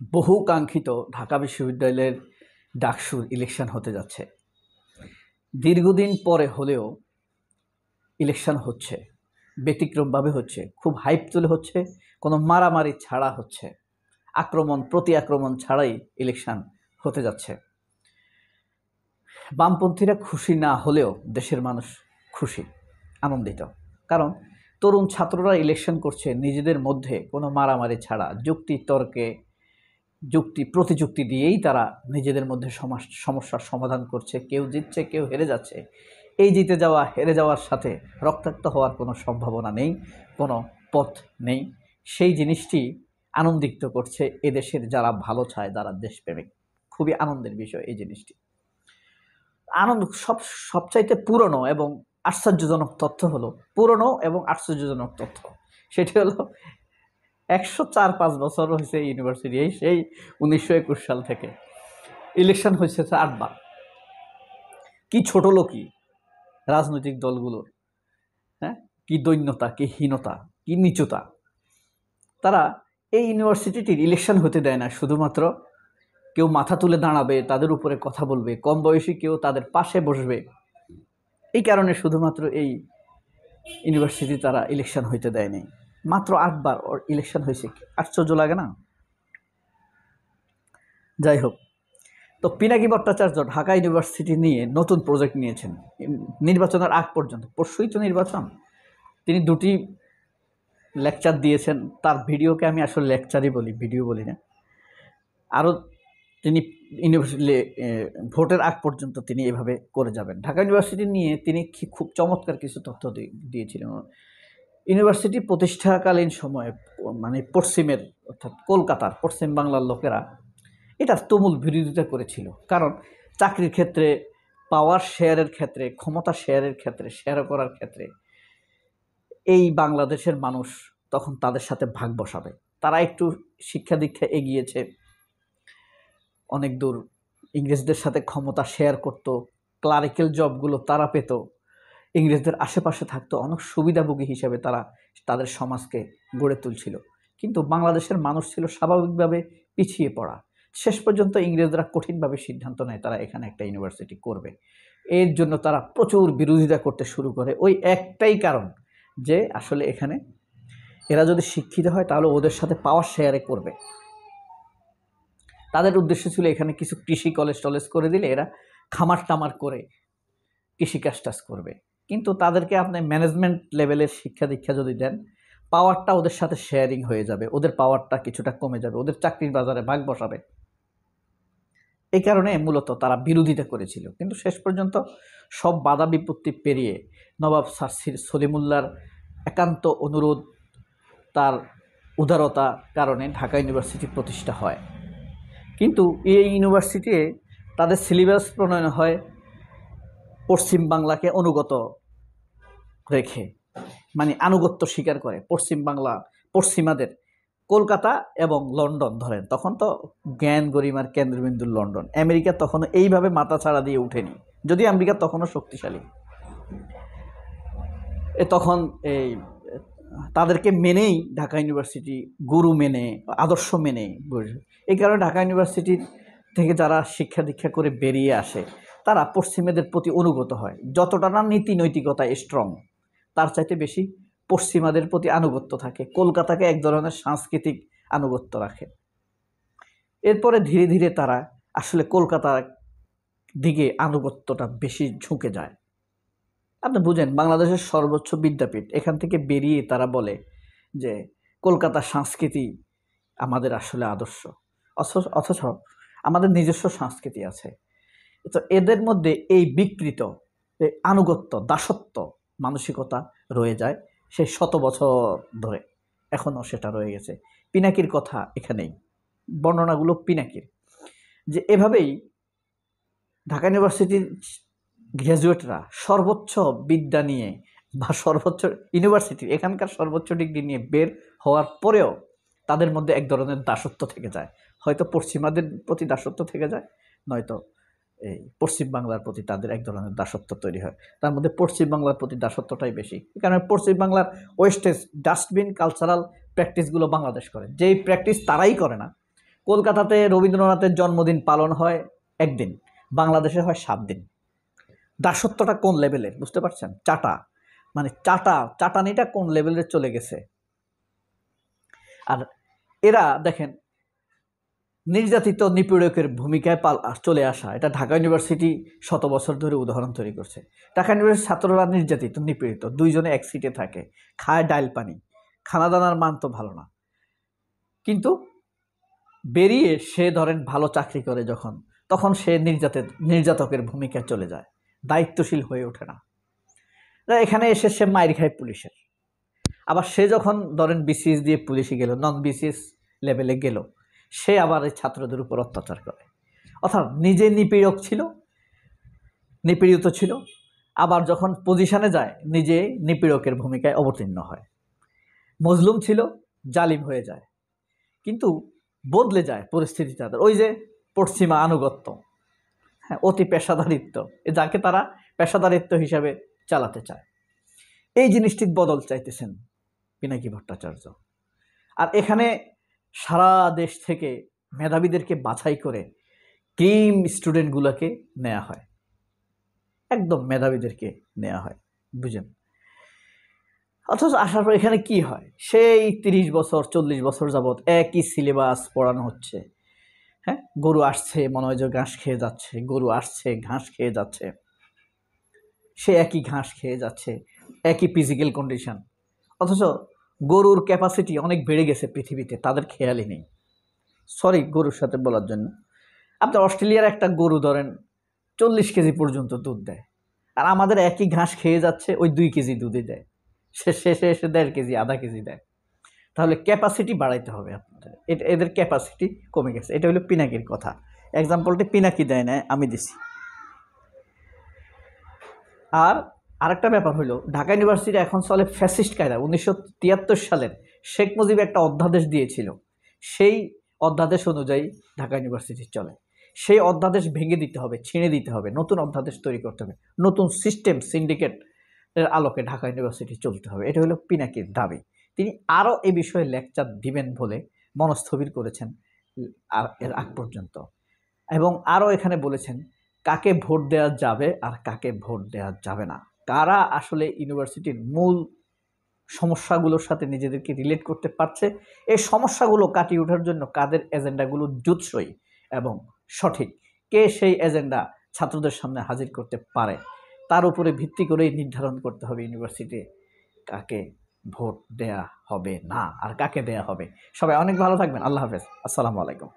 বহু কাঙ্ক্ষিত ঢাকা বিশ্ববিদ্যালয়ের ডাকসুর ইলেকশন হতে যাচ্ছে। দীর্ঘদিন পরে হলেও ইলেকশন হচ্ছে, ব্যতিক্রমভাবে হচ্ছে, খুব হাইপ তুলে হচ্ছে, কোনো মারামারি ছাড়া হচ্ছে, প্রতি আক্রমণ ছাড়াই ইলেকশন হতে যাচ্ছে। বামপন্থীরা খুশি না হলেও দেশের মানুষ খুশি, আনন্দিত। কারণ তরুণ ছাত্ররা ইলেকশন করছে নিজেদের মধ্যে কোনো মারামারি ছাড়া, যুক্তি তর্কে, যুক্তি প্রতিযুক্তি দিয়েই তারা নিজেদের মধ্যে সমস্যার সমাধান করছে। কেউ জিতছে, কেউ হেরে যাচ্ছে। এই জিতে যাওয়া হেরে যাওয়ার সাথে রক্তাক্ত হওয়ার কোনো সম্ভাবনা নেই, কোনো পথ নেই। সেই জিনিসটি আনন্দিত করছে এদেশের যারা ভালো চায়, যারা দেশপ্রেমিক। খুবই আনন্দের বিষয় এই জিনিসটি। সবচাইতে পুরনো এবং আশ্চর্যজনক তথ্য হলো, পুরনো এবং আশ্চর্যজনক তথ্য সেটি হলো 104-5 বছর হয়েছে ইউনিভার্সিটি, সেই 1921 সাল থেকে ইলেকশন হয়েছে 8 বার। কি ছোট লোকই রাজনৈতিক দলগুলোর, হ্যাঁ, কি দৈন্যতা, কি হীনতা, কি নিচুতা। তারা এই ইউনিভার্সিটিটির ইলেকশন হতে দেয় না শুধুমাত্র কেউ মাথা তুলে দাঁড়াবে, তাদের উপরে কথা বলবে, কম বয়সী কেউ তাদের পাশে বসবে, এই কারণে শুধুমাত্র এই ইউনিভার্সিটি তারা ইলেকশন হইতে দেয়নি। মাত্র 8 বার ইলেকশন হয়েছে, আশ্চর্য লাগে না? যাই হোক, তো পিনাকি ভট্টাচার্য ঢাকা ইউনিভার্সিটি নিয়ে নতুন প্রজেক্ট নিয়েছেন নির্বাচনের আগ পর্যন্ত। পরশুই তো নির্বাচন। তিনি 2টি লেকচার দিয়েছেন। তার ভিডিওকে আমি আসলে লেকচারই বলি, ভিডিও বলি না। আরও তিনি ইউনিভার্সিটি ভোটের আগ পর্যন্ত তিনি এভাবে করে যাবেন। ঢাকা ইউনিভার্সিটি নিয়ে তিনি খুব চমৎকার কিছু তথ্য দিয়েছিলেন। ইউনিভার্সিটি প্রতিষ্ঠাকালীন সময়ে মানে পশ্চিমের, অর্থাৎ কলকাতার পশ্চিম বাংলার লোকেরা এটা তুমুল বিরোধিতা করেছিল। কারণ চাকরির ক্ষেত্রে, পাওয়ার শেয়ারের ক্ষেত্রে, ক্ষমতা শেয়ারের ক্ষেত্রে, শেয়ার করার ক্ষেত্রে এই বাংলাদেশের মানুষ তখন তাদের সাথে ভাগ বসাবে। তারা একটু শিক্ষা দীক্ষা এগিয়েছে, অনেক দূর ইংরেজদের সাথে ক্ষমতা শেয়ার করত, ক্লারিক্যাল জবগুলো তারা পেত, ইংরেজদের আশেপাশে থাকতো, অনেক সুবিধাভোগী হিসেবে তারা তাদের সমাজকে গড়ে তুলছিল। কিন্তু বাংলাদেশের মানুষ ছিল স্বাভাবিকভাবে পিছিয়ে পড়া। শেষ পর্যন্ত ইংরেজরা কঠিনভাবে সিদ্ধান্ত নেয় তারা এখানে একটা ইউনিভার্সিটি করবে। এর জন্য তারা প্রচুর বিরোধিতা করতে শুরু করে। ওই একটাই কারণ যে আসলে এখানে এরা যদি শিক্ষিত হয় তাহলে ওদের সাথে পাওয়ার শেয়ারে করবে। তাদের উদ্দেশ্য ছিল এখানে কিছু কৃষি কলেজ টলেজ করে দিলে এরা খামার টামার করে কৃষিকাজ টাজ করবে। কিন্তু তাদেরকে আপনি ম্যানেজমেন্ট লেভেলের শিক্ষা দীক্ষা যদি দেন, পাওয়ারটা ওদের সাথে শেয়ারিং হয়ে যাবে, ওদের পাওয়ারটা কিছুটা কমে যাবে, ওদের চাকরির বাজারে ভাগ বসাবে। এই কারণে মূলত তারা বিরোধিতা করেছিল। কিন্তু শেষ পর্যন্ত সব বাধা বিপত্তি পেরিয়ে নবাব স্যার সলিমুল্লাহর একান্ত অনুরোধ, তার উদারতা কারণে ঢাকা ইউনিভার্সিটি প্রতিষ্ঠা হয়। কিন্তু এই ইউনিভার্সিটিতে তাদের সিলেবাস প্রণয়ন হয় পশ্চিম বাংলাকে অনুগত রেখে, মানে আনুগত্য স্বীকার করে পশ্চিম বাংলা, পশ্চিমাদের। কলকাতা এবং লন্ডন ধরেন, তখন তো জ্ঞান গরিমার কেন্দ্রবিন্দু লন্ডন। আমেরিকা তখনও এইভাবে মাথা ছাড়া দিয়ে উঠেনি, যদি আমেরিকা তখনও শক্তিশালী। তখন এই তাদেরকে মেনেই ঢাকা ইউনিভার্সিটি, গুরু মেনে, আদর্শ মেনে। এই কারণে ঢাকা ইউনিভার্সিটির থেকে যারা শিক্ষা দীক্ষা করে বেরিয়ে আসে তারা পশ্চিমাদের প্রতি অনুগত হয়। যতটা না নীতি নৈতিকতা স্ট্রং, তার চাইতে বেশি পশ্চিমাদের প্রতি আনুগত্য থাকে। কলকাতাকে এক ধরনের সাংস্কৃতিক আনুগত্য রাখে। এরপরে ধীরে ধীরে তারা আসলে কলকাতার দিকে আনুগত্যটা বেশি ঝুঁকে যায়। আপনি বুঝেন, বাংলাদেশের সর্বোচ্চ বিদ্যাপীঠ, এখান থেকে বেরিয়ে তারা বলে যে কলকাতার সংস্কৃতি আমাদের আসলে আদর্শ। অথচ আমাদের নিজস্ব সংস্কৃতি আছে। তো এদের মধ্যে এই বিকৃত আনুগত্য, দাসত্ব মানসিকতা রয়ে যায় সেই 100 বছর ধরে, এখনও সেটা রয়ে গেছে। পিনাকির কথা এখানেই, বর্ণনাগুলো পিনাকির, যে এভাবেই ঢাকা ইউনিভার্সিটির গ্র্যাজুয়েটরা সর্বোচ্চ বিদ্যা নিয়ে বা সর্বোচ্চ ইউনিভার্সিটির এখানকার সর্বোচ্চ ডিগ্রি নিয়ে বের হওয়ার পরেও তাদের মধ্যে এক ধরনের দাসত্ব থেকে যায়। হয়তো পশ্চিমাদের প্রতি দাসত্ব থেকে যায়, নয়তো এই পশ্চিম বাংলার প্রতি তাদের এক ধরনের দাসত্ব তৈরি হয়। তার মধ্যে পশ্চিম বাংলার প্রতি দাসত্বটাই বেশি। কারণ পশ্চিম বাংলার ওয়েস্টেজ ডাস্টবিন কালচারাল প্র্যাকটিসগুলো বাংলাদেশ করে, যেই প্র্যাকটিস তারাই করে না, কলকাতাতে রবীন্দ্রনাথের জন্মদিন পালন হয় একদিন, বাংলাদেশে হয় 7 দিন। দাসত্বটা কোন লেভেলের বুঝতে পারছেন? মানে চাটানিটা কোন লেভেলে চলে গেছে। আর এরা দেখেন নির্যাতিত নিপীড়কের ভূমিকায় চলে আসা, এটা ঢাকা ইউনিভার্সিটি শত বছর ধরে উদাহরণ তৈরি করছে। ঢাকা ইউনিভার্সিটির ছাত্ররা নির্যাতিত নিপীড়িত, দুইজনে এক সিটে থাকে, খায় ডাইল পানি, খানা দানার মান তো ভালো না, কিন্তু বেরিয়ে সে ধরেন ভালো চাকরি করে যখন, তখন সে নির্যাতকের ভূমিকায় চলে যায়, দায়িত্বশীল হয়ে ওঠে না। এখানে এসে সে মাইর খায় পুলিশের। আবার সে যখন ধরেন বিসিএস দিয়ে পুলিশে গেল, নন বিসিএস লেভেলে গেল, সে আবার এই ছাত্রদের উপর অত্যাচার করে। অর্থাৎ নিজে নিপীড়িত ছিল, আবার যখন পজিশনে যায় নিজে নিপীড়কের ভূমিকায় অবতীর্ণ হয়। মজলুম ছিল, জালিম হয়ে যায়। কিন্তু বদলে যায় পরিস্থিতি তাদের, ওই যে পশ্চিমা আনুগত্য, হ্যাঁ, অতি পেশাদারিত্ব, যাকে তারা পেশাদারিত্ব হিসাবে চালাতে চায়। এই জিনিসটির বদল চাইতেছেন পিনাকি ভট্টাচার্য। আর এখানে সারা দেশ থেকে মেধাবীদেরকে বাছাই করে ক্রিম স্টুডেন্টগুলোকে নেওয়া হয়, একদম মেধাবীদেরকে নেওয়া হয়, বুঝেন। অথচ আসার পর এখানে কি হয়, সেই 30 বছর 40 বছর যাবৎ একই সিলেবাস পড়ানো হচ্ছে। হ্যাঁ, গরু আসছে মনে হয় যে ঘাস খেয়ে যাচ্ছে, গরু আসছে ঘাস খেয়ে যাচ্ছে, সে একই ঘাস খেয়ে যাচ্ছে, একই ফিজিক্যাল কন্ডিশন। অথচ গরুর ক্যাপাসিটি অনেক বেড়ে গেছে পৃথিবীতে, তাদের খেয়ালই নেই। সরি গরুর সাথে বলার জন্য। আপনার অস্ট্রেলিয়ার একটা গরু ধরেন 40 কেজি পর্যন্ত দুধ দেয়, আর আমাদের একই ঘাস খেয়ে যাচ্ছে ওই 2 কেজি দুধই দেয়, শেষে এসে 1.5 কেজি আধা কেজি দেয়। তাহলে ক্যাপাসিটি বাড়াইতে হবে আপনাদের, এদের ক্যাপাসিটি কমে গেছে। এটা হলো পিনাকির কথা, এক্সাম্পলটি পিনাকি দেয় না, আমি দিছি। আর আরেকটা ব্যাপার হলো, ঢাকা ইউনিভার্সিটি এখন চলে ফ্যাসিস্ট কায়দা। 1973 সালের শেখ মুজিব একটা অধ্যাদেশ দিয়েছিল, সেই অধ্যাদেশ অনুযায়ী ঢাকা ইউনিভার্সিটি চলে। সেই অধ্যাদেশ ভেঙে দিতে হবে, ছিঁড়ে দিতে হবে, নতুন অধ্যাদেশ তৈরি করতে হবে, নতুন সিস্টেম সিন্ডিকেটের আলোকে ঢাকা ইউনিভার্সিটি চলতে হবে। এটা হলো পিনাকির দাবি। তিনি আরও এ বিষয়ে লেকচার দিবেন বলে মনস্থবির করেছেন এর আগ পর্যন্ত, এবং আরও এখানে বলেছেন কাকে ভোট দেওয়া যাবে আর কাকে ভোট দেওয়া যাবে না, কারা আসলে ইউনিভার্সিটির মূল সমস্যাগুলোর সাথে নিজেদেরকে রিলেট করতে পারছে, এই সমস্যাগুলো কাটিয়ে ওঠার জন্য কাদের এজেন্ডাগুলো জুৎসই এবং সঠিক, কে সেই এজেন্ডা ছাত্রদের সামনে হাজির করতে পারে, তার উপরে ভিত্তি করেই নির্ধারণ করতে হবে ইউনিভার্সিটি কাকে ভোট দেয়া হবে না আর কাকে দেয়া হবে। সবাই অনেক ভালো থাকবেন। আল্লাহ হাফেজ। আসসালামু আলাইকুম।